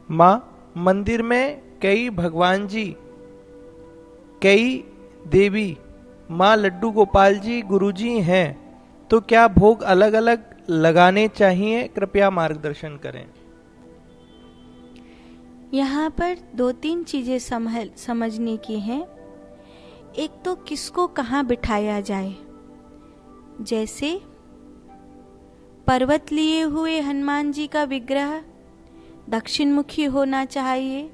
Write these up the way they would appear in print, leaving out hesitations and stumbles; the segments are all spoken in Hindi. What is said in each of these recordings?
माँ, मंदिर में कई भगवान जी, कई देवी, माँ लड्डू गोपाल जी, गुरुजी हैं, तो क्या भोग अलग अलग लगाने चाहिए? कृपया मार्गदर्शन करें। यहाँ पर दो तीन चीजें समझने की हैं। एक तो किसको कहाँ बिठाया जाए। जैसे पर्वत लिए हुए हनुमान जी का विग्रह दक्षिण मुखी होना चाहिए।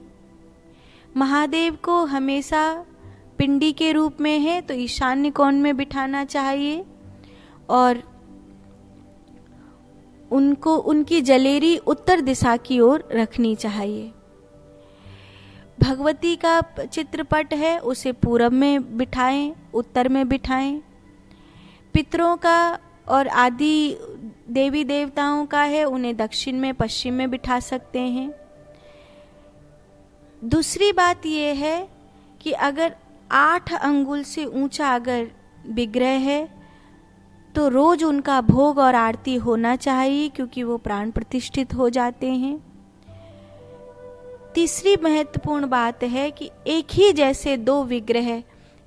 महादेव को हमेशा पिंडी के रूप में है तो ईशान्य कोण में बिठाना चाहिए, और उनको उनकी जलेरी उत्तर दिशा की ओर रखनी चाहिए। भगवती का चित्रपट है, उसे पूरब में बिठाएं, उत्तर में बिठाएं। पितरों का और आदि देवी देवताओं का है, उन्हें दक्षिण में पश्चिम में बिठा सकते हैं। दूसरी बात यह है कि अगर 8 अंगुल से ऊंचा अगर विग्रह है तो रोज उनका भोग और आरती होना चाहिए, क्योंकि वो प्राण प्रतिष्ठित हो जाते हैं। तीसरी महत्वपूर्ण बात है कि एक ही जैसे 2 विग्रह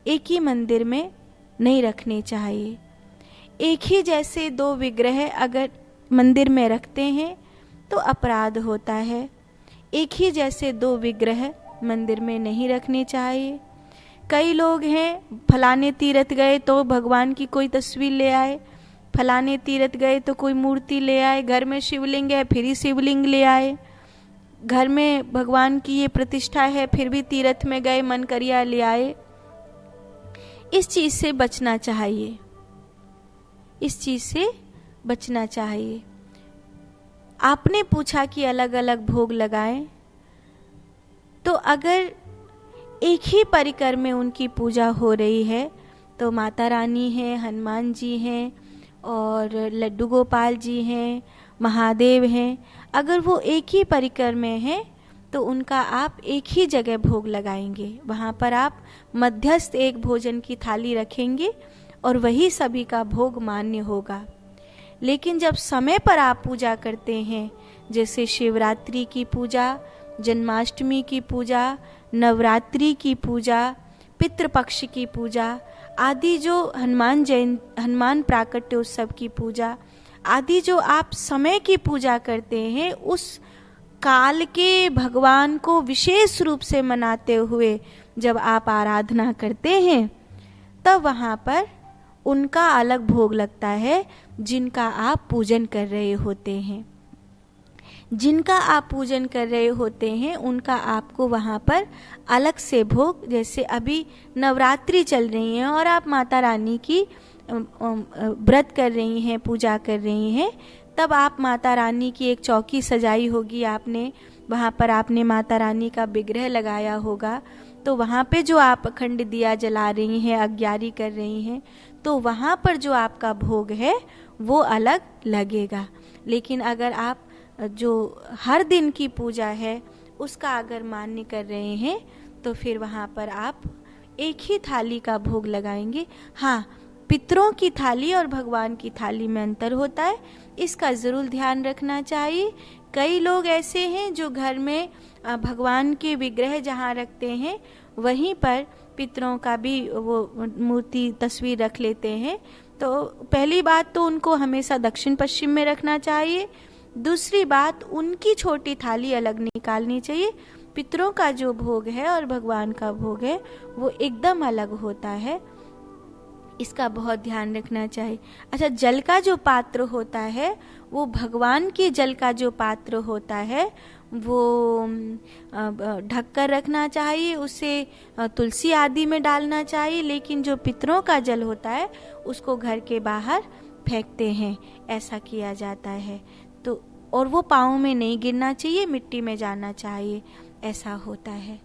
एक ही मंदिर में नहीं रखने चाहिए। एक ही जैसे 2 विग्रह अगर मंदिर में रखते हैं तो अपराध होता है। एक ही जैसे 2 विग्रह मंदिर में नहीं रखने चाहिए। कई लोग हैं, फलाने तीर्थ गए तो भगवान की कोई तस्वीर ले आए, फलाने तीर्थ गए तो कोई मूर्ति ले आए, घर में शिवलिंग है फिर ही शिवलिंग ले आए, घर में भगवान की ये प्रतिष्ठा है फिर भी तीर्थ में गए मन करिया ले आए। इस चीज से बचना चाहिए, इस चीज से बचना चाहिए। आपने पूछा कि अलग अलग भोग लगाएं, तो अगर एक ही परिकर में उनकी पूजा हो रही है तो माता रानी है, हनुमान जी हैं और लड्डू गोपाल जी हैं, महादेव हैं, अगर वो एक ही परिकर में हैं तो उनका आप एक ही जगह भोग लगाएंगे। वहाँ पर आप मध्यस्थ एक भोजन की थाली रखेंगे और वही सभी का भोग मान्य होगा। लेकिन जब समय पर आप पूजा करते हैं, जैसे शिवरात्रि की पूजा, जन्माष्टमी की पूजा, नवरात्रि की पूजा, पितृपक्ष की पूजा आदि, जो हनुमान प्राकट्योत्सव की पूजा आदि, जो आप समय की पूजा करते हैं, उस काल के भगवान को विशेष रूप से मनाते हुए जब आप आराधना करते हैं, तब वहाँ पर उनका अलग भोग लगता है जिनका आप पूजन कर रहे होते हैं। जिनका आप पूजन कर रहे होते हैं उनका आपको वहाँ पर अलग से भोग, जैसे अभी नवरात्रि चल रही है और आप माता रानी की व्रत कर रही हैं, पूजा कर रही हैं, तब आप माता रानी की एक चौकी सजाई होगी आपने, वहाँ पर आपने माता रानी का विग्रह लगाया होगा, तो वहाँ पे जो आप अखंड दिया जला रही हैं, अग्यारी कर रही हैं, तो वहाँ पर जो आपका भोग है वो अलग लगेगा। लेकिन अगर आप जो हर दिन की पूजा है उसका अगर मान्य कर रहे हैं तो फिर वहाँ पर आप एक ही थाली का भोग लगाएंगे। हाँ, पितरों की थाली और भगवान की थाली में अंतर होता है, इसका ज़रूर ध्यान रखना चाहिए। कई लोग ऐसे हैं जो घर में भगवान के विग्रह जहाँ रखते हैं वहीं पर पितरों का भी वो मूर्ति तस्वीर रख लेते हैं। तो पहली बात तो उनको हमेशा दक्षिण पश्चिम में रखना चाहिए। दूसरी बात, उनकी छोटी थाली अलग निकालनी चाहिए। पितरों का जो भोग है और भगवान का भोग है वो एकदम अलग होता है, इसका बहुत ध्यान रखना चाहिए। अच्छा, जल का जो पात्र होता है वो भगवान के जल का जो पात्र होता है वो ढक कर रखना चाहिए, उसे तुलसी आदि में डालना चाहिए। लेकिन जो पितरों का जल होता है उसको घर के बाहर फेंकते हैं, ऐसा किया जाता है। तो और वो पाँव में नहीं गिरना चाहिए, मिट्टी में जाना चाहिए, ऐसा होता है।